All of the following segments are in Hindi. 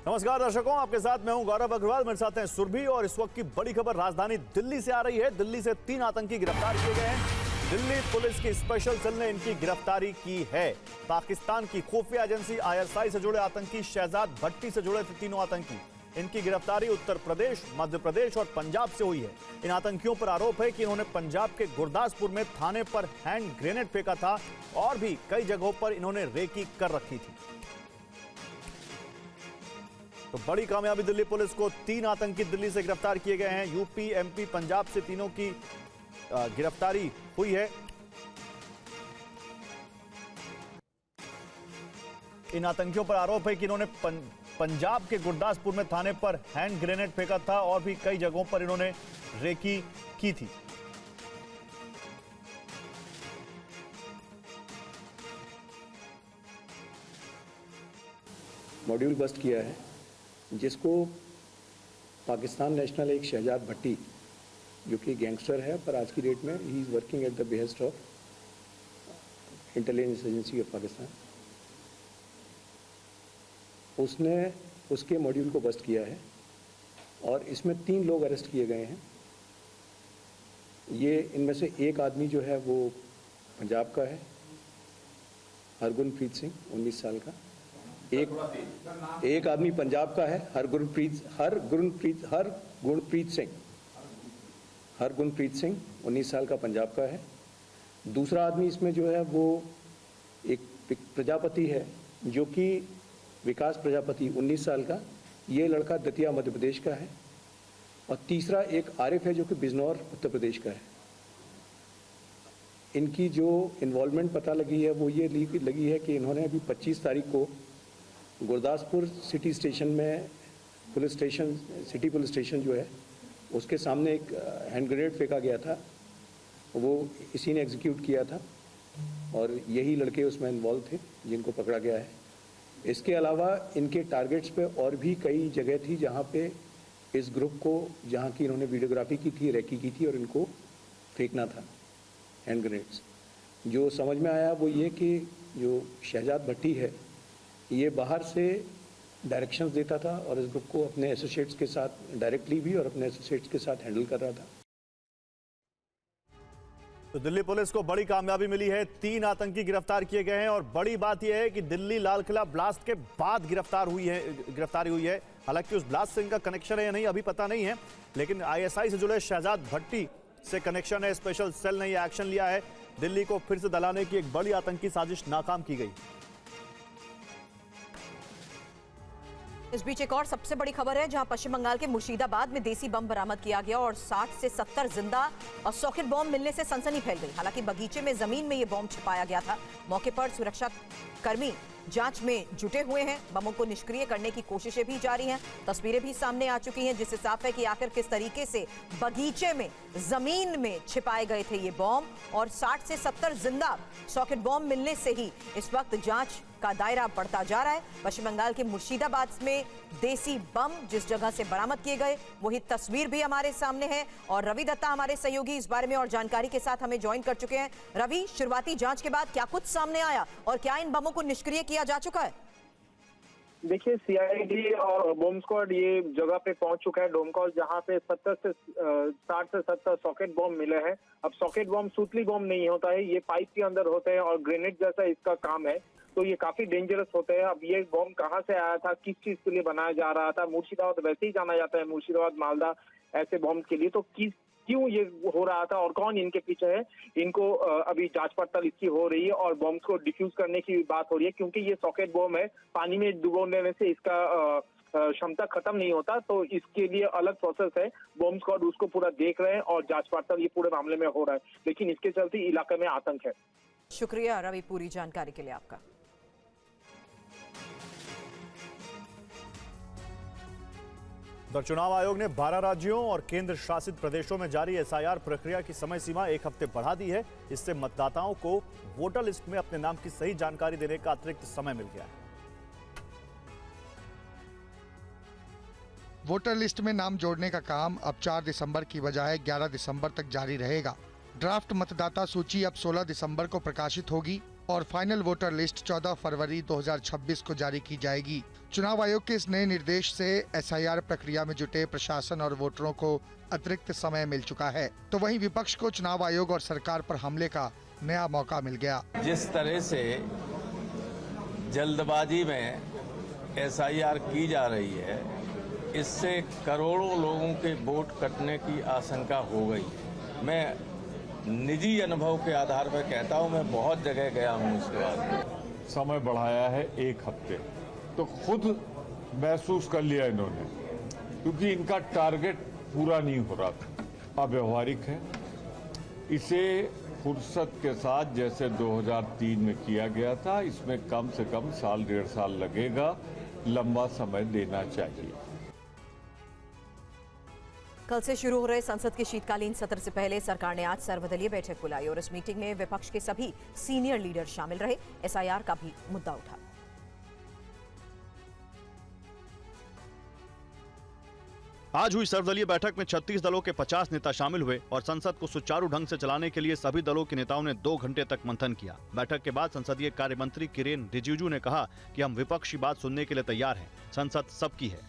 नमस्कार दर्शकों, आपके साथ मैं हूं गौरव अग्रवाल। मेरे साथ हैं सुरभि और इस वक्त की बड़ी खबर राजधानी दिल्ली से आ रही है। दिल्ली से 3 आतंकी गिरफ्तार किए गए हैं। दिल्ली पुलिस की स्पेशल सेल ने इनकी गिरफ्तारी की है। पाकिस्तान की खुफिया एजेंसी ISI से जुड़े आतंकी शहजाद भट्टी से जुड़े थे तीनों आतंकी। इनकी गिरफ्तारी उत्तर प्रदेश, मध्य प्रदेश और पंजाब से हुई है। इन आतंकियों पर आरोप है कि इन्होंने पंजाब के गुरदासपुर में थाने पर हैंड ग्रेनेड फेंका था और भी कई जगहों पर इन्होंने रेकी कर रखी थी। तो बड़ी कामयाबी दिल्ली पुलिस को, 3 आतंकी दिल्ली से गिरफ्तार किए गए हैं। यूपी, MP, पंजाब से तीनों की गिरफ्तारी हुई है। इन आतंकियों पर आरोप है कि इन्होंने पंजाब के गुरदासपुर में थाने पर हैंड ग्रेनेड फेंका था और भी कई जगहों पर इन्होंने रेकी की थी। मॉड्यूल बस्ट किया है जिसको पाकिस्तान नेशनल एक शहजाद भट्टी, जो कि गैंगस्टर है, पर आज की डेट में he is working at the behest of intelligence agency of Pakistan, उसने उसके मॉड्यूल को बस्ट किया है और इसमें 3 लोग अरेस्ट किए गए हैं। ये इनमें से एक आदमी जो है वो पंजाब का है, हरगुनप्रीत सिंह, 19 साल का। एक आदमी पंजाब का है, हरगुनप्रीत सिंह 19 साल का पंजाब का है। दूसरा आदमी इसमें जो है वो एक प्रजापति है, जो कि विकास प्रजापति, 19 साल का। ये लड़का दतिया मध्य प्रदेश का है। और तीसरा एक आरिफ है, जो कि बिजनौर उत्तर प्रदेश का है। इनकी जो इन्वॉल्वमेंट पता लगी है वो ये लगी है कि इन्होंने अभी 25 तारीख को गुरदासपुर सिटी स्टेशन में सिटी पुलिस स्टेशन जो है उसके सामने एक हैंड ग्रेनेड फेंका गया था, वो इसी ने एग्जीक्यूट किया था और यही लड़के उसमें इन्वॉल्व थे जिनको पकड़ा गया है। इसके अलावा इनके टारगेट्स पे और भी कई जगह थी जहाँ पे इस ग्रुप को, जहाँ की इन्होंने वीडियोग्राफी की थी, रेकी की थी और इनको फेंकना था हैंड ग्रेनेड्स। जो समझ में आया वो ये कि जो शहजाद भट्टी है ये बाहर से डायरेक्शंस देता था और इस ग्रुप को अपने एसोसिएट्स के साथ डायरेक्टली भी और अपने एसोसिएट्स के साथ हैंडल कर रहा था। तो दिल्ली पुलिस को बड़ी कामयाबी मिली है। 3 आतंकी गिरफ्तार किए गए हैं और बड़ी बात यह है कि दिल्ली लाल किला ब्लास्ट के बाद गिरफ्तारी हुई है। हालांकि उस ब्लास्ट से इनका कनेक्शन है या नहीं अभी पता नहीं है, लेकिन ISI से जुड़े शहजाद भट्टी से कनेक्शन है। स्पेशल सेल ने यह एक्शन लिया है। दिल्ली को फिर से दलाने की एक बड़ी आतंकी साजिश नाकाम की गई। इस बीच एक और सबसे बड़ी खबर है, जहां पश्चिम बंगाल के मुर्शिदाबाद में देसी बम बरामद किया गया और 60 से 70 जिंदा और सॉकेट बम मिलने से सनसनी फैल गई। हालांकि बगीचे में जमीन में यह बम छिपाया गया था। मौके पर सुरक्षा कर्मी जांच में जुटे हुए हैं। बमों को निष्क्रिय करने की कोशिशें भी जारी हैं। तस्वीरें भी सामने आ चुकी हैं जिससे साफ है कि आखिर किस तरीके से बगीचे में जमीन में छिपाए गए थे ये बम और 60 से 70 जिंदा सॉकेट बम मिलने से ही इस वक्त जांच का दायरा बढ़ता जा रहा है। पश्चिम बंगाल के मुर्शिदाबाद में देसी बम जिस जगह से बरामद किए गए वही तस्वीर भी हमारे सामने है और रवि दत्ता हमारे सहयोगी इस बारे में और जानकारी के साथ हमें ज्वाइन कर चुके हैं। रवि, शुरुआती जांच के बाद क्या कुछ सामने आया और क्या इन बमों को निष्क्रिय किया जा चुका है? देखिए, CID और बॉम्ब स्क्वाड ये जगह पे पहुंच चुका है, डोमकॉल, जहां पे 60 से 70 सॉकेट बॉम्ब मिले हैं। अब सॉकेट बॉम्ब सूतली बॉम्ब नहीं होता है, ये पाइप के अंदर होते हैं और ग्रेनेड जैसा इसका काम है, तो ये काफी डेंजरस होते हैं। अब ये बॉम्ब कहाँ से आया था, किस चीज के लिए बनाया जा रहा था? मुर्शिदाबाद वैसे ही जाना जाता है, मुर्शिदाबाद मालदा ऐसे बॉम्ब के लिए, तो क्यों ये हो रहा था और कौन इनके पीछे है, इनको अभी जांच पड़ताल इसकी हो रही है और बॉम्ब को डिफ्यूज करने की बात हो रही है। क्योंकि ये सॉकेट बॉम्ब है, पानी में डुबो देने से इसका क्षमता खत्म नहीं होता, तो इसके लिए अलग प्रोसेस है। बॉम्ब स्क्वाड उसको पूरा देख रहे हैं और जांच पड़ताल ये पूरे मामले में हो रहा है, लेकिन इसके चलते इलाके में आतंक है। शुक्रिया रवि, पूरी जानकारी के लिए आपका। चुनाव आयोग ने 12 राज्यों और केंद्र शासित प्रदेशों में जारी SIR प्रक्रिया की समय सीमा 1 हफ्ते बढ़ा दी है। इससे मतदाताओं को वोटर लिस्ट में अपने नाम की सही जानकारी देने का अतिरिक्त समय मिल गया है। वोटर लिस्ट में नाम जोड़ने का काम अब 4 दिसंबर की बजाय 11 दिसंबर तक जारी रहेगा। ड्राफ्ट मतदाता सूची अब 16 दिसंबर को प्रकाशित होगी। और फाइनल वोटर लिस्ट 14 फरवरी 2026 को जारी की जाएगी। चुनाव आयोग के इस नए निर्देश से SIR प्रक्रिया में जुटे प्रशासन और वोटरों को अतिरिक्त समय मिल चुका है, तो वहीं विपक्ष को चुनाव आयोग और सरकार पर हमले का नया मौका मिल गया। जिस तरह से जल्दबाजी में SIR की जा रही है, इससे करोड़ों लोगों के वोट कटने की आशंका हो गई है। मैं निजी अनुभव के आधार पर कहता हूं, मैं बहुत जगह गया हूं इसके बाद। समय बढ़ाया है 1 हफ्ते, तो खुद महसूस कर लिया इन्होंने, क्योंकि इनका टारगेट पूरा नहीं हो रहा था, अव्यवहारिक है। इसे फुर्सत के साथ जैसे 2003 में किया गया था, इसमें कम से कम साल 1.5 साल लगेगा, लंबा समय देना चाहिए। कल से शुरू हो रहे संसद के शीतकालीन सत्र से पहले सरकार ने आज सर्वदलीय बैठक बुलाई और इस मीटिंग में विपक्ष के सभी सीनियर लीडर शामिल रहे। SIR का भी मुद्दा उठा। आज हुई सर्वदलीय बैठक में 36 दलों के 50 नेता शामिल हुए और संसद को सुचारू ढंग से चलाने के लिए सभी दलों के नेताओं ने 2 घंटे तक मंथन किया। बैठक के बाद संसदीय कार्य मंत्री किरेन रिजिजू ने कहा कि हम विपक्ष की बात सुनने के लिए तैयार हैं। संसद सबकी है।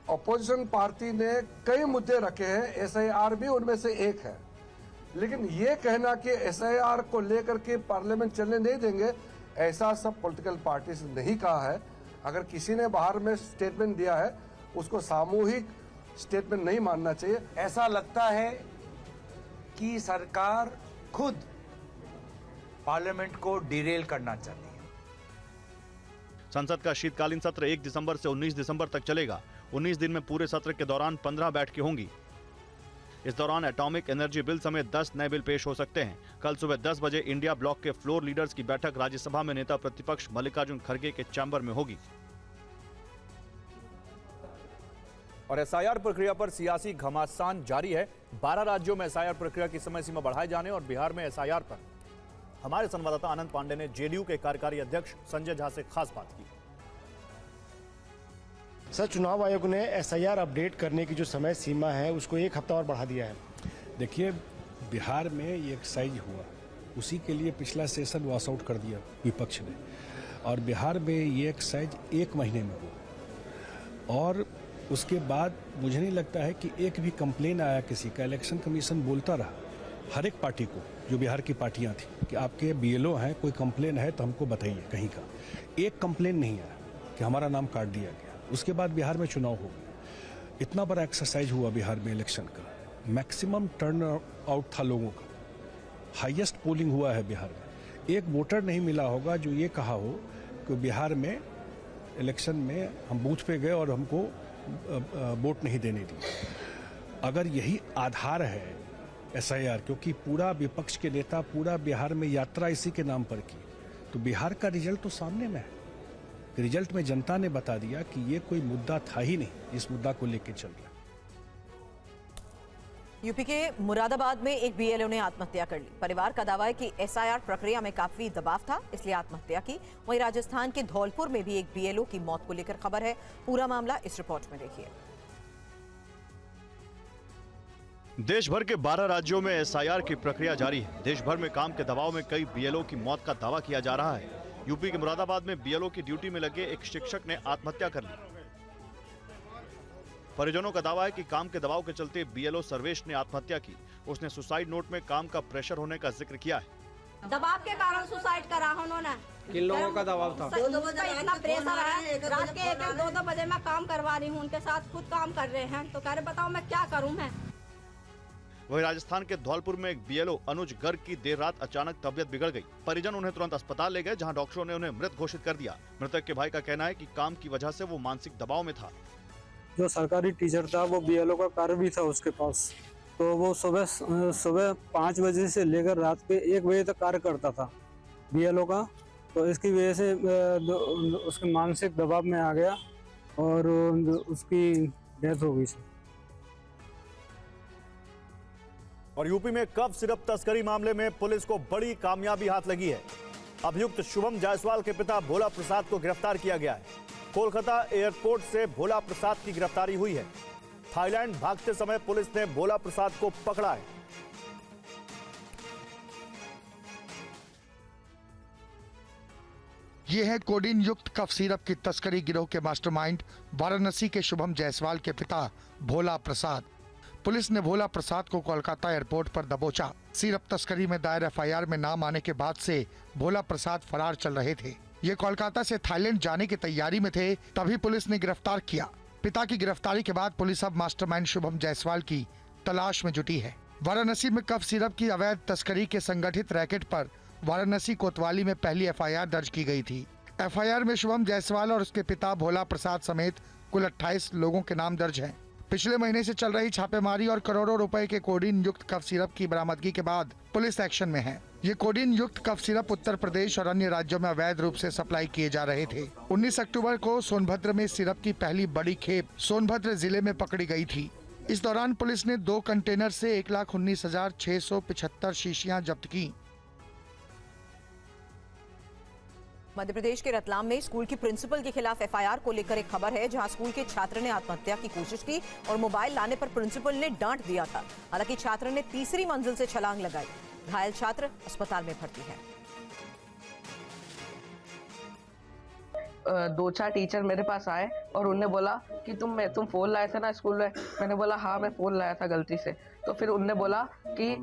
अपोजिशन पार्टी ने कई मुद्दे रखे हैं, SIR भी उनमें से एक है, लेकिन ये कहना कि SIR को लेकर के पार्लियामेंट चलने नहीं देंगे, ऐसा सब पॉलिटिकल पार्टी ने नहीं कहा है। अगर किसी ने बाहर में स्टेटमेंट दिया है, उसको सामूहिक स्टेटमेंट नहीं मानना चाहिए। ऐसा लगता है कि सरकार खुद पार्लियामेंट को डिरेल करना चाहती है। संसद का शीतकालीन सत्र 1 दिसंबर से 19 दिसंबर तक चलेगा। 19 दिन में पूरे सत्र के दौरान 15 बैठकें होंगी। इस दौरान एटॉमिक एनर्जी बिल समेत 10 नए बिल पेश हो सकते हैं। कल सुबह 10 बजे इंडिया ब्लॉक के फ्लोर लीडर्स की बैठक राज्यसभा में नेता प्रतिपक्ष मल्लिकार्जुन खड़गे के चैम्बर में होगी। और SIR प्रक्रिया पर सियासी घमासान जारी है। 12 राज्यों में SIR प्रक्रिया की समय सीमा बढ़ाए जाने और बिहार में SIR पर हमारे संवाददाता आनंद पांडे ने JDU के कार्यकारी अध्यक्ष संजय झा से खास बात की। सर, चुनाव आयोग ने SIR अपडेट करने की जो समय सीमा है उसको 1 हफ्ता और बढ़ा दिया है। देखिए, बिहार में ये एक्सरसाइज हुआ, उसी के लिए पिछला सेशन वॉश आउट कर दिया विपक्ष ने, और बिहार में ये एक्सरसाइज 1 महीने में हुआ। और उसके बाद मुझे नहीं लगता है कि एक भी कंप्लेन आया किसी का। इलेक्शन कमीशन बोलता रहा हर एक पार्टी को, जो बिहार की पार्टियां थी, कि आपके BLO हैं, कोई कंप्लेन है तो हमको बताइए कहीं का। एक कंप्लेन नहीं आया कि हमारा नाम काट दिया गया। उसके बाद बिहार में चुनाव हो गया। इतना बड़ा एक्सरसाइज हुआ बिहार में इलेक्शन का, मैक्सिमम टर्न आउट था लोगों का, हाईएस्ट पोलिंग हुआ है बिहार में। एक वोटर नहीं मिला होगा जो ये कहा हो कि बिहार में इलेक्शन में हम बूथ पे गए और हमको वोट नहीं देने दी। अगर यही आधार है SIR, क्योंकि पूरा विपक्ष के नेता पूरा बिहार में यात्रा इसी के नाम पर की, तो बिहार का रिजल्ट तो सामने में है। रिजल्ट में जनता ने बता दिया कि ये कोई मुद्दा था ही नहीं जिस मुद्दा को लेकर चल रहा। यूपी के मुरादाबाद में एक BLO ने आत्महत्या कर ली। परिवार का दावा है कि SIR प्रक्रिया में काफी दबाव था, इसलिए आत्महत्या की। वहीं राजस्थान के धौलपुर में भी एक BLO की मौत को लेकर खबर है। पूरा मामला इस रिपोर्ट में देखिए। देश भर के 12 राज्यों में SIR की प्रक्रिया जारी है। देश भर में काम के दबाव में कई BLO की मौत का दावा किया जा रहा है। यूपी के मुरादाबाद में BLO की ड्यूटी में लगे एक शिक्षक ने आत्महत्या कर ली। परिजनों का दावा है कि काम के दबाव के चलते BLO सर्वेश ने आत्महत्या की। उसने सुसाइड नोट में काम का प्रेशर होने का जिक्र किया है। दबाव के कारण सुसाइड करा उन्होंने। किन लोगों का दबाव था? इतना प्रेशर है, रात के 1-2 बजे मैं काम करवा रही हूँ, उनके साथ खुद काम कर रहे हैं, तो कह रहे बताओ मैं क्या करूँ मैं। वहीं राजस्थान के धौलपुर में एक BLO अनुज गर्ग की देर रात अचानक तबियत बिगड़ गई। परिजन उन्हें तुरंत अस्पताल ले गए, जहां डॉक्टरों ने उन्हें मृत घोषित कर दिया। मृतक के भाई का कहना है कि काम की वजह से वो मानसिक दबाव में था। जो सरकारी टीचर था वो BLO का कार्य भी था उसके पास, तो वो सुबह 5 बजे से लेकर रात के 1 बजे तक कार्य करता था BLO का। तो इसकी वजह से उसके मानसिक दबाव में आ गया और उसकी डेथ हो गई। और यूपी में कफ सिरप तस्करी मामले में पुलिस को बड़ी कामयाबी हाथ लगी है। अभियुक्त शुभम जायसवाल के पिता भोला प्रसाद को गिरफ्तार किया गया है। कोलकाता एयरपोर्ट से भोला प्रसाद की गिरफ्तारी हुई है। थाईलैंड भागते समय पुलिस ने भोला प्रसाद को पकड़ा है। ये है कोडीन युक्त कफ सिरप की तस्करी गिरोह के मास्टरमाइंड वाराणसी के शुभम जायसवाल के पिता भोला प्रसाद। पुलिस ने भोला प्रसाद को कोलकाता एयरपोर्ट पर दबोचा। सिरप तस्करी में दायर एफआईआर में नाम आने के बाद से भोला प्रसाद फरार चल रहे थे। ये कोलकाता से थाईलैंड जाने की तैयारी में थे, तभी पुलिस ने गिरफ्तार किया। पिता की गिरफ्तारी के बाद पुलिस अब मास्टरमाइंड शुभम जायसवाल की तलाश में जुटी है। वाराणसी में कफ सिरप की अवैध तस्करी के संगठित रैकेट पर वाराणसी कोतवाली में पहली एफआईआर दर्ज की गई थी। एफआईआर में शुभम जायसवाल और उसके पिता भोला प्रसाद समेत कुल 28 लोगों के नाम दर्ज हैं। पिछले महीने से चल रही छापेमारी और करोड़ों रुपए के कोडीन युक्त कफ सिरप की बरामदगी के बाद पुलिस एक्शन में है। ये कोडीन युक्त कफ सिरप उत्तर प्रदेश और अन्य राज्यों में अवैध रूप से सप्लाई किए जा रहे थे। 19 अक्टूबर को सोनभद्र में सिरप की पहली बड़ी खेप सोनभद्र जिले में पकड़ी गई थी। इस दौरान पुलिस ने 2 कंटेनर से 1,19,675 शीशियां जब्त की। मध्य प्रदेश के रतलाम में स्कूल की प्रिंसिपल के खिलाफ एफआईआर को लेकर एक खबर है, जहां स्कूल के छात्र ने आत्महत्या की कोशिश की और मोबाइल लाने पर प्रिंसिपल ने डांट दिया था। हालांकि छात्र ने तीसरी मंजिल से छलांग लगाई। घायल छात्र अस्पताल में भर्ती है। 2-4 टीचर मेरे पास आए और उनने बोला कि तुम फोन लाए थे ना स्कूल में। मैंने बोला हाँ मैं फोन लाया था गलती से। तो फिर उनने बोला कि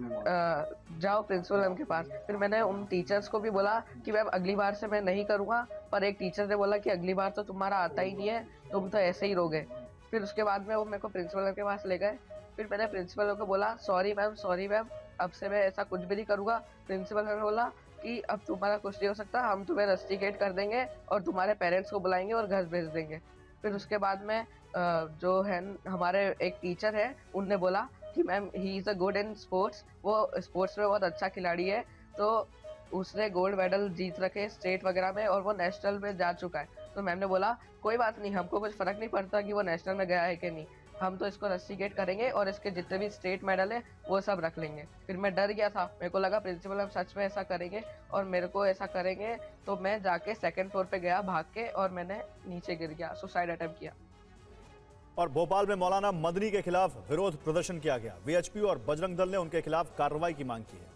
जाओ प्रिंसिपल मैम के पास। फिर मैंने उन टीचर्स को भी बोला कि मैम अगली बार से मैं नहीं करूँगा, पर एक टीचर ने बोला कि अगली बार तो तुम्हारा आता ही नहीं है, तुम तो ऐसे ही रहोगे। फिर उसके बाद में वो मेरे को प्रिंसिपल मैम के पास ले गए। फिर मैंने प्रिंसिपल को बोला सॉरी मैम, अब से मैं ऐसा कुछ भी नहीं करूँगा। प्रिंसिपल मैम ने बोला कि अब तुम्हारा कुछ नहीं हो सकता, हम तुम्हें रस्टिकेट कर देंगे और तुम्हारे पेरेंट्स को बुलाएंगे और घर भेज देंगे। फिर उसके बाद में जो है हमारे एक टीचर है, उनने बोला कि ma'am he is a good in sports, वो स्पोर्ट्स में बहुत अच्छा खिलाड़ी है, तो उसने गोल्ड मेडल जीत रखे स्टेट वगैरह में और वो नेशनल में जा चुका है। तो मैम ने बोला कोई बात नहीं, हमको कुछ फ़र्क नहीं पड़ता कि वो नेशनल में गया है कि नहीं, हम तो इसको रस्टिकेट करेंगे और इसके जितने भी स्टेट मेडल है वो सब रख लेंगे। फिर मैं डर गया था, मेरे को लगा प्रिंसिपल हम सच में ऐसा करेंगे और मेरे को ऐसा करेंगे। तो मैं जाके 2nd फ्लोर पे गया भाग के और मैंने नीचे गिर गया, सुसाइड अटेम्प्ट किया। और भोपाल में मौलाना मदनी के खिलाफ विरोध प्रदर्शन किया गया। वीएचपी और बजरंग दल ने उनके खिलाफ कार्रवाई की मांग की है।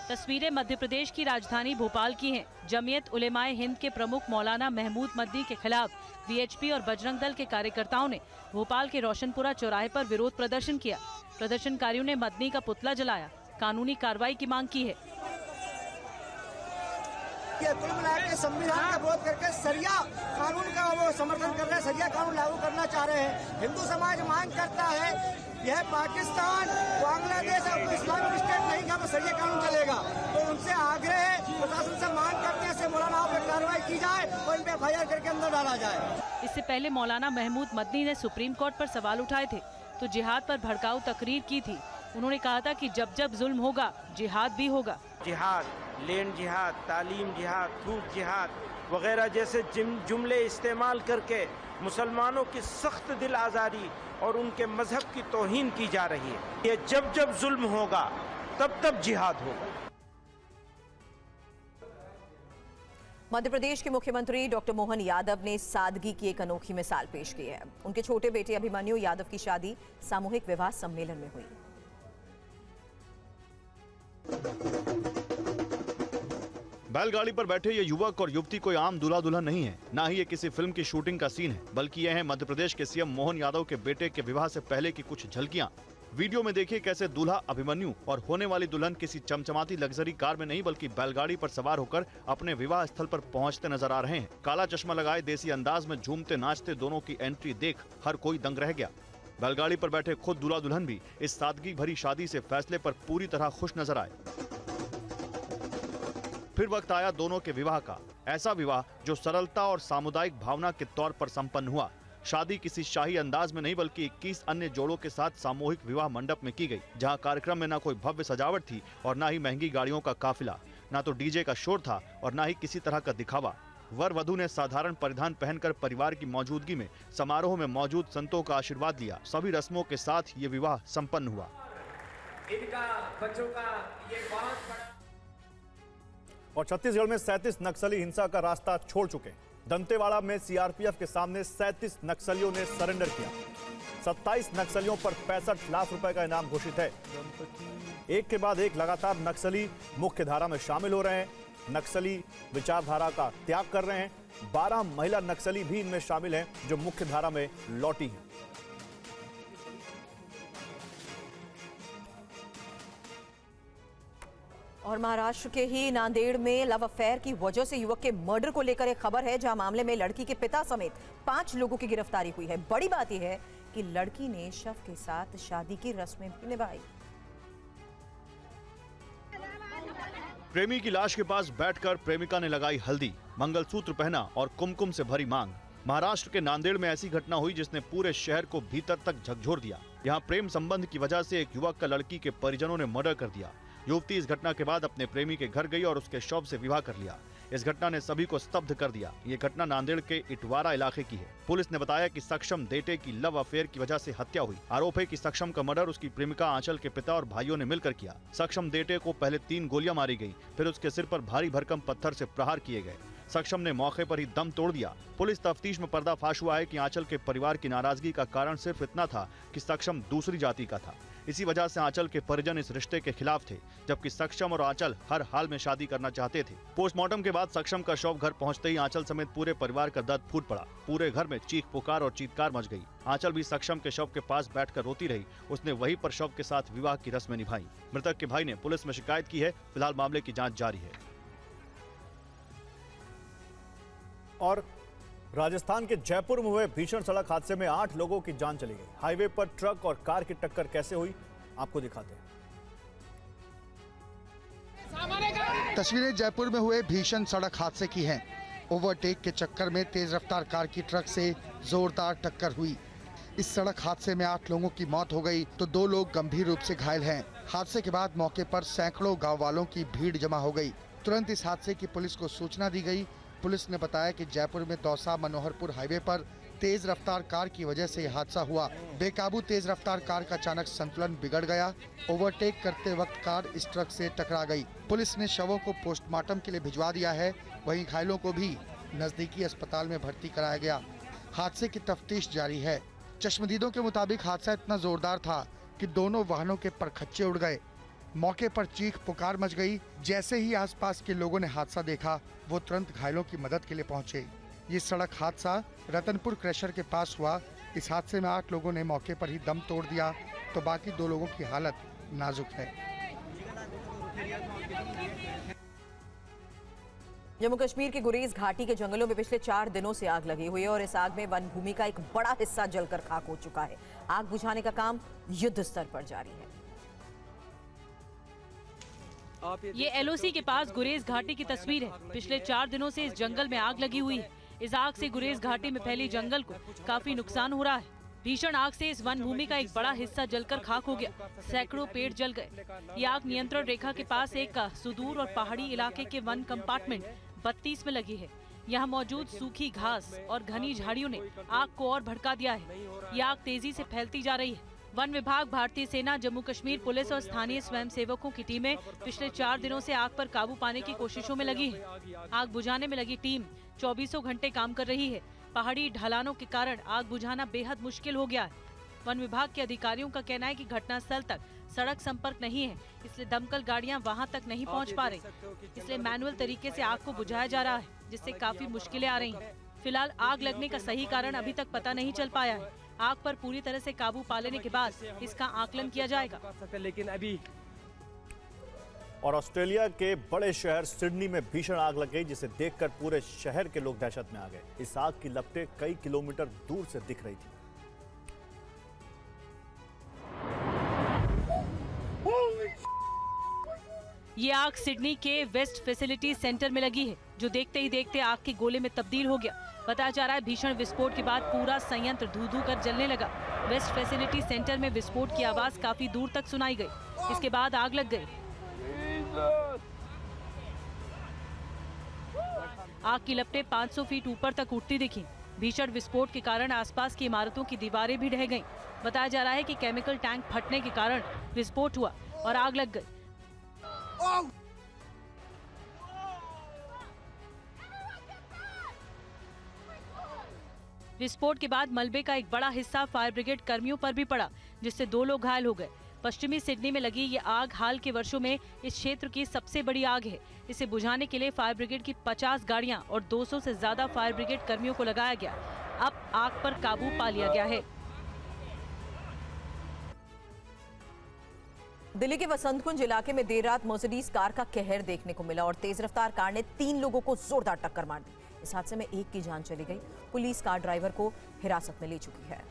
तस्वीरें मध्य प्रदेश की राजधानी भोपाल की हैं। जमीयत उलेमाए हिंद के प्रमुख मौलाना महमूद मदनी के खिलाफ वीएचपी और बजरंग दल के कार्यकर्ताओं ने भोपाल के रोशनपुरा चौराहे पर विरोध प्रदर्शन किया। प्रदर्शनकारियों ने मदनी का पुतला जलाया, कानूनी कार्रवाई की मांग की है। संविधान का विरोध करके सरिया कानून का वो समर्थन कर रहे हैं, सरिया कानून लागू करना चाह रहे हैं। हिंदू समाज मांग करता है यह पाकिस्तान, बांग्लादेश और इस्लामिक स्टेट नहीं का तो सरिया कानून चलेगा। तो उनसे आग्रह है, प्रशासन से मांग करते हैं से मौलानाओं पर कार्रवाई की जाए और इन पे एफआईआर करके अंदर डाला जाए। इससे पहले मौलाना महमूद मदनी ने सुप्रीम कोर्ट पर सवाल उठाए थे, तो जिहाद पर भड़काऊ तकरीर की थी। उन्होंने कहा था कि जब जब जुल्म होगा जिहाद भी होगा। जिहाद, लैंड जिहाद, तालीम जिहाद, फूड जिहाद वगैरह जैसे जुमले इस्तेमाल करके मुसलमानों की सख्त दिल आज़ारी और उनके मजहब की तौहीन की जा रही है। ये जब जब जुल्म होगा तब तब जिहाद होगा। मध्य प्रदेश के मुख्यमंत्री डॉक्टर मोहन यादव ने सादगी की एक अनोखी मिसाल पेश की है। उनके छोटे बेटे अभिमन्यु यादव की शादी सामूहिक विवाह सम्मेलन में हुई। बैलगाड़ी पर बैठे ये युवक और युवती कोई आम दूल्हा दुल्हन नहीं है, ना ही ये किसी फिल्म की शूटिंग का सीन है, बल्कि यह है मध्य प्रदेश के सीएम मोहन यादव के बेटे के विवाह से पहले की कुछ झलकियां। वीडियो में देखिए कैसे दूल्हा अभिमन्यु और होने वाली दुल्हन किसी चमचमाती लग्जरी कार में नहीं बल्कि बैलगाड़ी पर सवार होकर अपने विवाह स्थल पर पहुंचते नजर आ रहे हैं। काला चश्मा लगाए देसी अंदाज में झूमते नाचते दोनों की एंट्री देख हर कोई दंग रह गया। बैलगाड़ी पर बैठे खुद दूल्हा दुल्हन भी इस सादगी भरी शादी से फैसले पर पूरी तरह खुश नजर आए। फिर वक्त आया दोनों के विवाह का, ऐसा विवाह जो सरलता और सामुदायिक भावना के तौर पर संपन्न हुआ। शादी किसी शाही अंदाज में नहीं बल्कि 21 अन्य जोड़ों के साथ सामूहिक विवाह मंडप में की गई, जहां कार्यक्रम में न कोई भव्य सजावट थी और न ही महंगी गाड़ियों का काफिला, न तो डीजे का शोर था और न ही किसी तरह का दिखावा। वर वधू ने साधारण परिधान पहनकर परिवार की मौजूदगी में समारोह में मौजूद संतों का आशीर्वाद लिया। सभी रस्मों के साथ ये विवाह संपन्न हुआ। इनका बच्चों का ये बहुत बड़ा। और छत्तीसगढ़ में 37 नक्सली हिंसा का रास्ता छोड़ चुके हैं। दंतेवाड़ा में सीआरपीएफ के सामने 37 नक्सलियों ने सरेंडर किया। 27 नक्सलियों पर 65 लाख रुपए का इनाम घोषित है। एक के बाद एक लगातार नक्सली मुख्य धारा में शामिल हो रहे हैं, नक्सली विचारधारा का त्याग कर रहे हैं। 12 महिला नक्सली भी इनमें शामिल हैं जो मुख्य धारा में लौटी हैं। और महाराष्ट्र के ही नांदेड़ में लव अफेयर की वजह से युवक के मर्डर को लेकर एक खबर है, जहां मामले में लड़की के पिता समेत 5 लोगों की गिरफ्तारी हुई है। बड़ी बात यह है कि लड़की ने शव के साथ शादी की रस्में भी निभाई। प्रेमी की लाश के पास बैठकर प्रेमिका ने लगाई हल्दी, मंगलसूत्र पहना और कुमकुम से भरी मांग। महाराष्ट्र के नांदेड़ में ऐसी घटना हुई जिसने पूरे शहर को भीतर तक झकझोर दिया। यहाँ प्रेम संबंध की वजह से एक युवक का लड़की के परिजनों ने मर्डर कर दिया। युवती इस घटना के बाद अपने प्रेमी के घर गई और उसके शव से विवाह कर लिया। इस घटना ने सभी को स्तब्ध कर दिया। ये घटना नांदेड़ के इटवारा इलाके की है। पुलिस ने बताया कि सक्षम देटे की लव अफेयर की वजह से हत्या हुई। आरोप है कि सक्षम का मर्डर उसकी प्रेमिका आंचल के पिता और भाइयों ने मिलकर किया। सक्षम देटे को पहले 3 गोलियां मारी गई, फिर उसके सिर पर भारी भरकम पत्थर से प्रहार किए गए। सक्षम ने मौके पर ही दम तोड़ दिया। पुलिस तफ्तीश में पर्दाफाश हुआ है कि आंचल के परिवार की नाराजगी का कारण सिर्फ इतना था कि सक्षम दूसरी जाति का था। इसी वजह से आंचल के परिजन इस रिश्ते के खिलाफ थे, जबकि सक्षम और आंचल हर हाल में शादी करना चाहते थे। पोस्टमार्टम के बाद सक्षम का शव घर पहुंचते ही आंचल समेत पूरे परिवार का दर्द फूट पड़ा। पूरे घर में चीख पुकार और चीत्कार मच गई। आंचल भी सक्षम के शव के पास बैठकर रोती रही। उसने वहीं पर शव के साथ विवाह की रस्में निभाई। मृतक के भाई ने पुलिस में शिकायत की है। फिलहाल मामले की जाँच जारी है। और राजस्थान के जयपुर में हुए भीषण सड़क हादसे में 8 लोगों की जान चली गई। हाईवे पर ट्रक और कार की टक्कर कैसे हुई, आपको दिखाते हैं। तस्वीरें जयपुर में हुए भीषण सड़क हादसे की हैं। ओवरटेक के चक्कर में तेज रफ्तार कार की ट्रक से जोरदार टक्कर हुई। इस सड़क हादसे में 8 लोगों की मौत हो गई तो 2 लोग गंभीर रूप से घायल हैं। हादसे के बाद मौके पर सैकड़ों गाँव वालों की भीड़ जमा हो गई। तुरंत इस हादसे की पुलिस को सूचना दी गई। पुलिस ने बताया कि जयपुर में दौसा मनोहरपुर हाईवे पर तेज रफ्तार कार की वजह से यह हादसा हुआ। बेकाबू तेज रफ्तार कार का अचानक संतुलन बिगड़ गया। ओवरटेक करते वक्त कार इस ट्रक से टकरा गई। पुलिस ने शवों को पोस्टमार्टम के लिए भिजवा दिया है। वहीं घायलों को भी नजदीकी अस्पताल में भर्ती कराया गया। हादसे की तफ्तीश जारी है। चश्मदीदों के मुताबिक हादसा इतना जोरदार था कि दोनों वाहनों के परखच्चे उड़ गए। मौके पर चीख पुकार मच गई। जैसे ही आसपास के लोगों ने हादसा देखा, वो तुरंत घायलों की मदद के लिए पहुंचे। ये सड़क हादसा रतनपुर क्रशर के पास हुआ। इस हादसे में 8 लोगों ने मौके पर ही दम तोड़ दिया तो बाकी 2 लोगों की हालत नाजुक है। जम्मू कश्मीर के गुरेज घाटी के जंगलों में पिछले 4 दिनों से आग लगी हुई है और इस आग में वन भूमि का एक बड़ा हिस्सा जलकर खाक हो चुका है। आग बुझाने का काम युद्ध स्तर पर जारी है। ये एलओसी के पास गुरेज घाटी की तस्वीर है। पिछले 4 दिनों से इस जंगल में आग लगी हुई है। इस आग से गुरेज घाटी में फैली जंगल को काफी नुकसान हो रहा है। भीषण आग से इस वन भूमि का एक बड़ा हिस्सा जलकर खाक हो गया। सैकड़ों पेड़ जल गए। ये आग नियंत्रण रेखा के पास एक सुदूर और पहाड़ी इलाके के वन कंपार्टमेंट 32 में लगी है। यहाँ मौजूद सूखी घास और घनी झाड़ियों ने आग को और भड़का दिया है। ये आग तेजी से फैलती जा रही है। वन विभाग, भारतीय सेना, जम्मू कश्मीर पुलिस और स्थानीय स्वयंसेवकों की टीमें पिछले 4 दिनों से आग पर काबू पाने की कोशिशों में लगी है। आग बुझाने में लगी टीम 24 घंटे काम कर रही है। पहाड़ी ढलानों के कारण आग बुझाना बेहद मुश्किल हो गया है। वन विभाग के अधिकारियों का कहना है कि घटनास्थल तक सड़क संपर्क नहीं है, इसलिए दमकल गाड़ियां वहां तक नहीं पहुंच पा रही। इसलिए मैनुअल तरीके से आग को बुझाया जा रहा है, जिससे काफी मुश्किलें आ रही हैं। फिलहाल आग लगने का सही कारण अभी तक पता नहीं चल पाया है। आग पर पूरी तरह से काबू पा लेने के बाद इसका आकलन किया जाएगा। लेकिन अभी और ऑस्ट्रेलिया के बड़े शहर सिडनी में भीषण आग लग गई, जिसे देखकर पूरे शहर के लोग दहशत में आ गए। इस आग की लपटें कई किलोमीटर दूर से दिख रही थी। ये आग सिडनी के वेस्ट फैसिलिटी सेंटर में लगी है, जो देखते ही देखते आग के गोले में तब्दील हो गया। बताया जा रहा है भीषण विस्फोट के बाद पूरा संयंत्र धू-धू कर जलने लगा। वेस्ट फैसिलिटी सेंटर में विस्फोट की आवाज काफी दूर तक सुनाई गई। इसके बाद आग लग गई। आग की लपटें 500 फीट ऊपर तक उठती दिखी। भीषण विस्फोट के कारण आसपास की इमारतों की दीवारें भी ढह गईं। बताया जा रहा है कि केमिकल टैंक फटने के कारण विस्फोट हुआ और आग लग गई। विस्फोट के बाद मलबे का एक बड़ा हिस्सा फायर ब्रिगेड कर्मियों पर भी पड़ा, जिससे 2 लोग घायल हो गए। पश्चिमी सिडनी में लगी ये आग हाल के वर्षों में इस क्षेत्र की सबसे बड़ी आग है। इसे बुझाने के लिए फायर ब्रिगेड की 50 गाड़ियां और 200 से ज्यादा फायर ब्रिगेड कर्मियों को लगाया गया। अब आग पर काबू पा लिया गया है। दिल्ली के वसंत कुंज इलाके में देर रात मर्सिडीज कार का कहर देखने को मिला और तेज रफ्तार कार ने 3 लोगों को जोरदार टक्कर मार दी। इस हादसे में एक की जान चली गई। पुलिस कार ड्राइवर को हिरासत में ले चुकी है।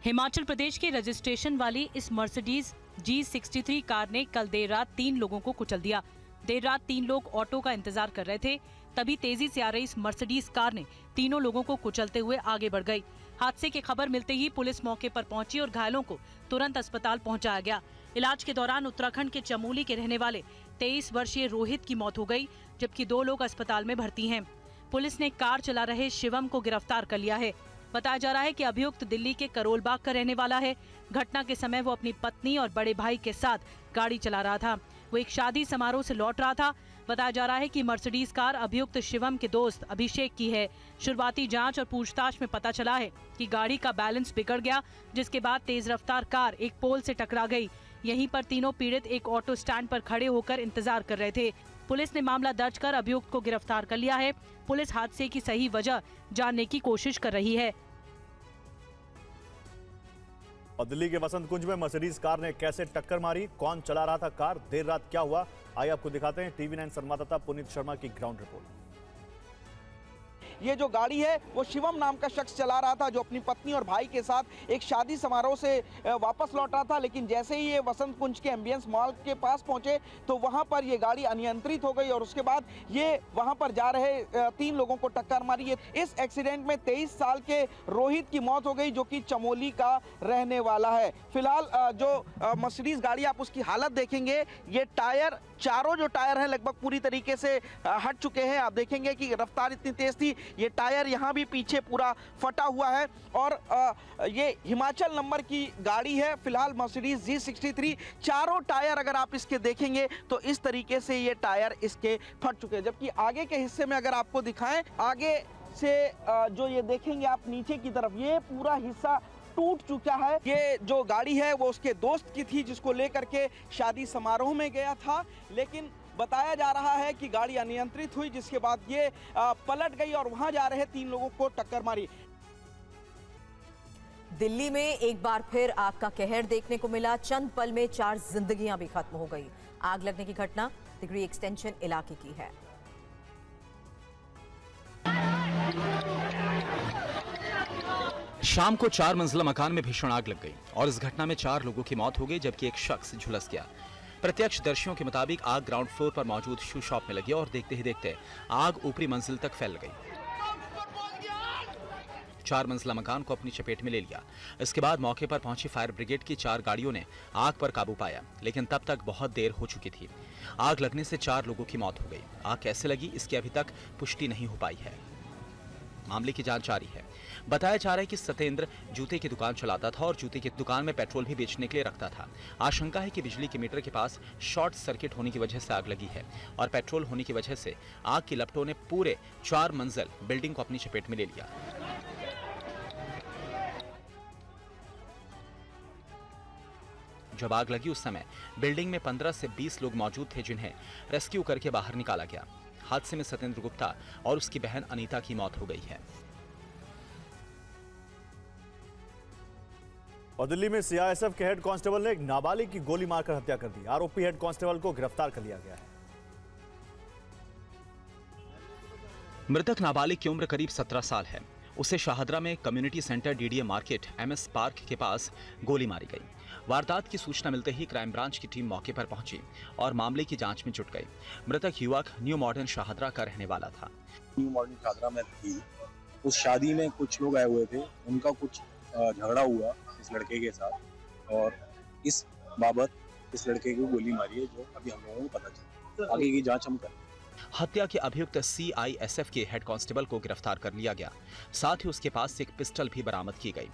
हिमाचल प्रदेश के रजिस्ट्रेशन वाली इस मर्सिडीज G63 कार ने कल देर रात 3 लोगों को कुचल दिया। देर रात 3 लोग ऑटो का इंतजार कर रहे थे, तभी तेजी से आ रही इस मर्सिडीज कार ने तीनों लोगों को कुचलते हुए आगे बढ़ गई। हादसे की खबर मिलते ही पुलिस मौके पर पहुंची और घायलों को तुरंत अस्पताल पहुंचाया गया। इलाज के दौरान उत्तराखंड के चमोली के रहने वाले 23 वर्षीय रोहित की मौत हो गई, जबकि 2 लोग अस्पताल में भर्ती हैं। पुलिस ने कार चला रहे शिवम को गिरफ्तार कर लिया है। बताया जा रहा है कि अभियुक्त दिल्ली के करोलबाग का रहने वाला है। घटना के समय वो अपनी पत्नी और बड़े भाई के साथ गाड़ी चला रहा था। वो एक शादी समारोह से लौट रहा था। बताया जा रहा है कि मर्सिडीज कार अभियुक्त शिवम के दोस्त अभिषेक की है। शुरुआती जांच और पूछताछ में पता चला है कि गाड़ी का बैलेंस बिगड़ गया, जिसके बाद तेज रफ्तार कार एक पोल से टकरा गई। यहीं पर तीनों पीड़ित एक ऑटो स्टैंड पर खड़े होकर इंतजार कर रहे थे। पुलिस ने मामला दर्ज कर अभियुक्त को गिरफ्तार कर लिया है। पुलिस हादसे की सही वजह जानने की कोशिश कर रही है। और दिल्ली के वसंत कुंज में मर्सिडीज कार ने कैसे टक्कर मारी, कौन चला रहा था कार, देर रात क्या हुआ, आइए आपको दिखाते हैं टीवी 9 संवाददाता पुनीत शर्मा की ग्राउंड रिपोर्ट। ये जो गाड़ी है वो शिवम नाम का शख्स चला रहा था, जो अपनी पत्नी और भाई के साथ एक शादी समारोह से वापस लौट रहा था। लेकिन जैसे ही ये वसंत कुंज के एम्बियंस मॉल के पास पहुंचे तो वहां पर ये गाड़ी अनियंत्रित हो गई और उसके बाद ये वहां पर जा रहे 3 लोगों को टक्कर मारी। इस एक्सीडेंट में 23 साल के रोहित की मौत हो गई, जो कि चमोली का रहने वाला है। फिलहाल जो मर्सिडीज गाड़ी आप उसकी हालत देखेंगे, ये टायर, चारों जो टायर हैं लगभग पूरी तरीके से हट चुके हैं। आप देखेंगे कि रफ्तार इतनी तेज थी, ये टायर यहाँ भी पीछे पूरा फटा हुआ है। और ये हिमाचल नंबर की गाड़ी है। फिलहाल मर्सिडीज G63, चारों टायर अगर आप इसके देखेंगे तो इस तरीके से ये टायर इसके फट चुके हैं। जबकि आगे के हिस्से में अगर आपको दिखाएं, आगे से जो ये देखेंगे आप नीचे की तरफ, ये पूरा हिस्सा टूट चुका है। ये जो गाड़ी है वो उसके दोस्त की थी, जिसको लेकर के शादी समारोह में गया था। लेकिन बताया जा रहा है कि गाड़ी अनियंत्रित हुई, जिसके बाद ये पलट गई और वहां जा रहे 3 लोगों को टक्कर मारी। दिल्ली में एक बार फिर आग का कहर देखने को मिला। चंद पल में 4 जिंदगियां भी खत्म हो गई। आग लगने की घटना डिग्री एक्सटेंशन इलाके की है। शाम को 4 मंजिला मकान में भीषण आग लग गई और इस घटना में 4 लोगों की मौत हो गई, जबकि एक शख्स झुलस गया। प्रत्यक्षदर्शियों के मुताबिक आग ग्राउंड फ्लोर पर मौजूद शू शॉप में लगी और देखते ही देखते आग ऊपरी मंजिल तक फैल गई। 4 मंजिला मकान को अपनी चपेट में ले लिया। इसके बाद मौके पर पहुंची फायर ब्रिगेड की 4 गाड़ियों ने आग पर काबू पाया, लेकिन तब तक बहुत देर हो चुकी थी। आग लगने से 4 लोगों की मौत हो गई। आग कैसे लगी, इसकी अभी तक पुष्टि नहीं हो पाई है। मामले की जांच जारी है। बताया जा रहा है कि सतेंद्र जूते की दुकान चलाता था और जूते की दुकान में पेट्रोल भी बेचने के लिए रखता था। आशंका है कि बिजली के मीटर के पास शॉर्ट सर्किट होने की वजह से आग लगी है और पेट्रोल होने की वजह से आग की लपटों ने पूरे 4 मंजिल बिल्डिंग को अपनी चपेट में ले लिया। जब आग लगी उस समय बिल्डिंग में 15 से 20 लोग मौजूद थे, जिन्हें रेस्क्यू करके बाहर निकाला गया। हादसे में सतेंद्र गुप्ता और उसकी बहन अनीता की मौत हो गई है। और दिल्ली में सीआईएसएफ के हेड कांस्टेबल ने एक नाबालिग की गोली मारकर हत्या कर दी। आरोपी हेड कांस्टेबल को गिरफ्तार कर लिया गया है। मृतक नाबालिग की उम्र करीब 17 साल है। उसे शाहदरा में community centre DDA market MS park के पास गोली मारी गई। वारदात की सूचना मिलते ही क्राइम ब्रांच की टीम मौके पर पहुंची और मामले की जांच में जुट गई। मृतक युवक न्यू मॉडर्न शाहदरा का रहने वाला था। न्यू मॉडर्न शाहदरा में थी, उस शादी में कुछ लोग आए हुए थे, उनका कुछ झगड़ा हुआ इस लड़के के साथ और इस बाबत इस लड़के को गोली मारी है, जो अभी हम लोगों को पता चला। आगे की जांच हम करें। हत्या के अभियुक्त CISF के हेड कांस्टेबल को गिरफ्तार कर लिया गया। साथ ही उसके पास से एक पिस्टल भी बरामद की गई।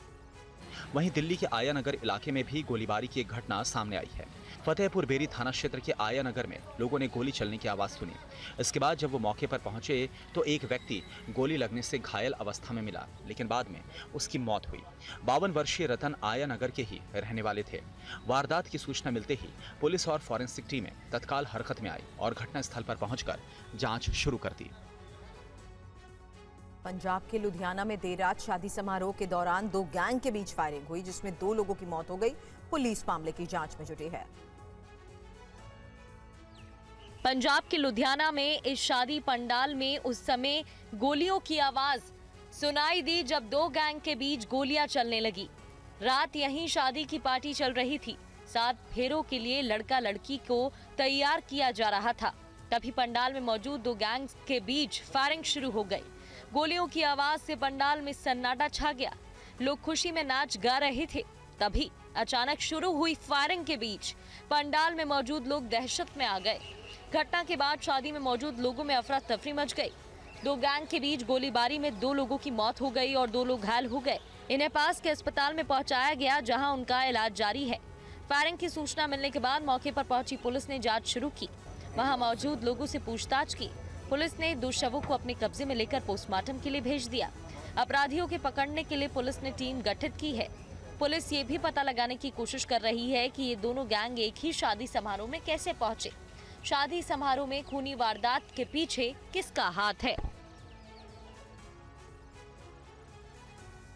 वहीं दिल्ली के आया नगर इलाके में भी गोलीबारी की एक घटना सामने आई है। फतेहपुर बेरी थाना क्षेत्र के आया नगर में लोगों ने गोली चलने की आवाज सुनी। इसके बाद जब वो मौके पर पहुंचे तो एक व्यक्ति गोली लगने से घायल अवस्था में मिला, लेकिन बाद में उसकी मौत हुई। 52 वर्षीय रतन आया नगर के ही रहने वाले थे। वारदात की सूचना मिलते ही पुलिस और फॉरेंसिक टीमें तत्काल हरकत में आई और घटनास्थल पर पहुंचकर जांच शुरू कर दी। पंजाब के लुधियाना में देर रात शादी समारोह के दौरान दो गैंग के बीच फायरिंग हुई, जिसमें 2 लोगों की मौत हो गई। पुलिस मामले की जांच में जुटी है। पंजाब के लुधियाना में इस शादी पंडाल में उस समय गोलियों की आवाज सुनाई दी जब 2 गैंग के बीच गोलियां चलने लगी। रात यहीं शादी की पार्टी चल रही थी। 7 फेरों के लिए लड़का लड़की को तैयार किया जा रहा था। तभी पंडाल में मौजूद 2 गैंग्स के बीच फायरिंग शुरू हो गई। गोलियों की आवाज से पंडाल में सन्नाटा छा गया। लोग खुशी में नाच गा रहे थे। तभी अचानक शुरू हुई फायरिंग के बीच पंडाल में मौजूद लोग दहशत में आ गए। घटना के बाद शादी में मौजूद लोगों में अफरा तफरी मच गई। 2 गैंग के बीच गोलीबारी में 2 लोगों की मौत हो गई और 2 लोग घायल हो गए। इन्हें पास के अस्पताल में पहुंचाया गया, जहां उनका इलाज जारी है। फायरिंग की सूचना मिलने के बाद मौके पर पहुंची पुलिस ने जांच शुरू की। वहां मौजूद लोगों से पूछताछ की। पुलिस ने 2 शवों को अपने कब्जे में लेकर पोस्टमार्टम के लिए भेज दिया। अपराधियों के पकड़ने के लिए पुलिस ने टीम गठित की है। पुलिस ये भी पता लगाने की कोशिश कर रही है कि ये दोनों गैंग एक ही शादी समारोह में कैसे पहुंचे। शादी समारोह में खूनी वारदात के पीछे किसका हाथ है।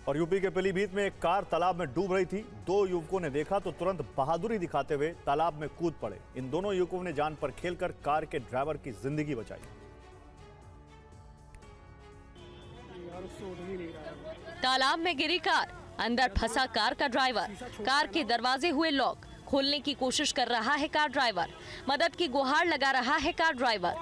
और यूपी के पीलीभीत में एक कार तालाब में डूब रही थी। 2 युवकों ने देखा तो तुरंत बहादुरी दिखाते हुए तालाब में कूद पड़े। इन दोनों युवकों ने जान पर खेलकर कार के ड्राइवर की जिंदगी बचाई। तालाब में गिरी कार, अंदर फंसा कार का ड्राइवर। कार के दरवाजे हुए लॉक। खोलने की कोशिश कर रहा है कार ड्राइवर। मदद की गुहार लगा रहा है कार ड्राइवर।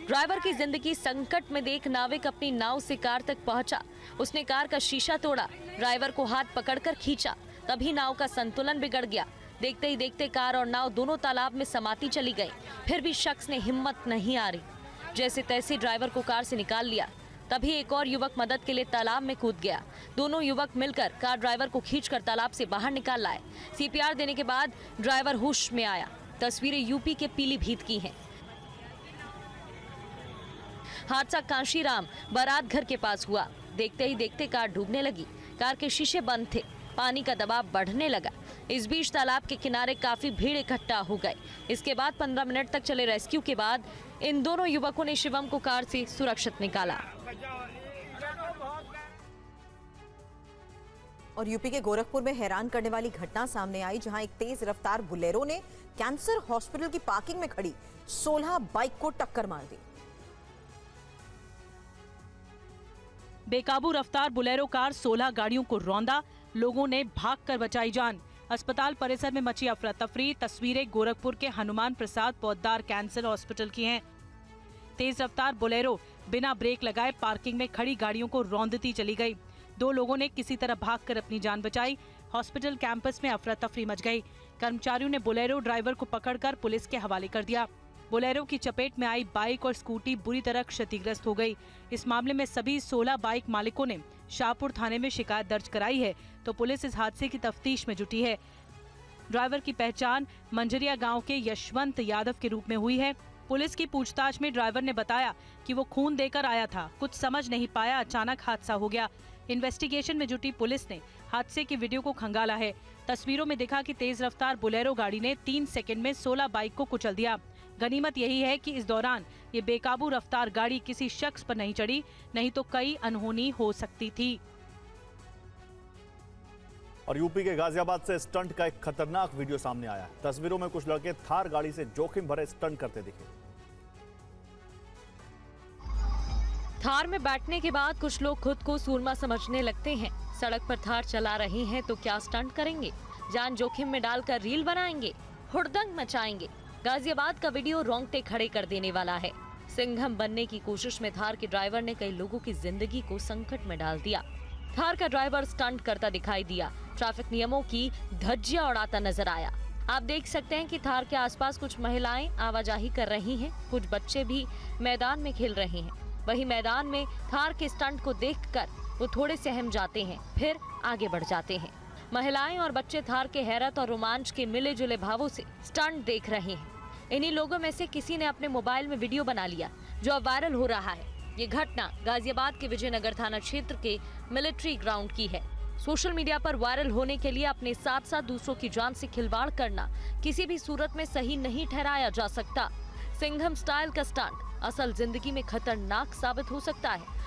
ड्राइवर की जिंदगी संकट में देख नाविक अपनी नाव से कार तक पहुंचा। उसने कार का शीशा तोड़ा, ड्राइवर को हाथ पकड़कर खींचा। तभी नाव का संतुलन बिगड़ गया। देखते ही देखते कार और नाव दोनों तालाब में समाती चली गई। फिर भी शख्स ने हिम्मत नहीं हारी, जैसे तैसे ड्राइवर को कार से निकाल लिया। तभी एक और युवक मदद के लिए तालाब में कूद गया। दोनों युवक मिलकर कार ड्राइवर को खींचकर तालाब से बाहर निकाल लाए। सीपीआर देने के बाद ड्राइवर होश में आया। तस्वीरें यूपी के पीलीभीत की हैं। हादसा कांशीराम बारात घर के पास हुआ। देखते ही देखते कार डूबने लगी। कार के शीशे बंद थे। पानी का दबाव बढ़ने लगा। इस बीच तालाब के किनारे काफी भीड़ इकट्ठा हो गई। इसके बाद 15 मिनट तक चले रेस्क्यू के बाद इन दोनों युवकों ने शिवम को कार से सुरक्षित निकाला। और यूपी के गोरखपुर में हैरान करने वाली घटना सामने आई, जहां एक तेज रफ्तार बुलेरो ने कैंसर हॉस्पिटल की पार्किंग में खड़ी 16 बाइक को टक्कर मार दी। बेकाबू रफ्तार बुलेरो कार 16 गाड़ियों को रौंदा। लोगों ने भागकर बचाई जान। अस्पताल परिसर में मची अफरा तफरी। तस्वीरें गोरखपुर के हनुमान प्रसाद पौद्दार कैंसर हॉस्पिटल की हैं। तेज रफ्तार बुलेरो बिना ब्रेक लगाए पार्किंग में खड़ी गाड़ियों को रौंदती चली गई। 2 लोगों ने किसी तरह भागकर अपनी जान बचाई। हॉस्पिटल कैंपस में अफरा तफरी मच गई। कर्मचारियों ने बुलेरो ड्राइवर को पकड़कर पुलिस के हवाले कर दिया। बुलेरो की चपेट में आई बाइक और स्कूटी बुरी तरह क्षतिग्रस्त हो गई। इस मामले में सभी 16 बाइक मालिकों ने शाहपुर थाने में शिकायत दर्ज कराई है, तो पुलिस इस हादसे की तफ्तीश में जुटी है। ड्राइवर की पहचान मंझरिया गांव के यशवंत यादव के रूप में हुई है। पुलिस की पूछताछ में ड्राइवर ने बताया कि वो खून देकर आया था, कुछ समझ नहीं पाया, अचानक हादसा हो गया। इन्वेस्टिगेशन में जुटी पुलिस ने हादसे की वीडियो को खंगाला है। तस्वीरों में दिखा कि तेज रफ्तार बुलेरो गाड़ी ने 3 सेकंड में 16 बाइक को कुचल दिया। गनीमत यही है कि इस दौरान ये बेकाबू रफ्तार गाड़ी किसी शख्स पर नहीं चढ़ी, नहीं तो कई अनहोनी हो सकती थी। और यूपी के गाजियाबाद से स्टंट का एक खतरनाक वीडियो सामने आया है। तस्वीरों में कुछ लड़के थार गाड़ी से जोखिम भरे स्टंट करते दिखे। थार में बैठने के बाद कुछ लोग खुद को सूरमा समझने लगते हैं। सड़क पर थार चला रहे हैं तो क्या स्टंट करेंगे? जान जोखिम में डालकर रील बनाएंगे, हुड़दंग मचाएंगे। गाजियाबाद का वीडियो रोंगटे खड़े कर देने वाला है। सिंघम बनने की कोशिश में थार के ड्राइवर ने कई लोगों की जिंदगी को संकट में डाल दिया। थार का ड्राइवर स्टंट करता दिखाई दिया। ट्रैफिक नियमों की धज्जियां उड़ाता नजर आया। आप देख सकते हैं कि थार के आसपास कुछ महिलाएं आवाजाही कर रही हैं, कुछ बच्चे भी मैदान में खेल रहे हैं। वही मैदान में थार के स्टंट को देखकर वो थोड़े सहम जाते हैं, फिर आगे बढ़ जाते हैं। महिलाएं और बच्चे थार के हैरत और रोमांच के मिले जुले भावों से स्टंट देख रहे हैं। इन्हीं लोगों में से किसी ने अपने मोबाइल में वीडियो बना लिया जो अब वायरल हो रहा है। ये घटना गाजियाबाद के विजयनगर थाना क्षेत्र के मिलिट्री ग्राउंड की है। सोशल मीडिया पर वायरल होने के लिए अपने साथ साथ दूसरों की जान से खिलवाड़ करना किसी भी सूरत में सही नहीं ठहराया जा सकता। सिंघम स्टाइल का स्टंट असल जिंदगी में खतरनाक साबित हो सकता है।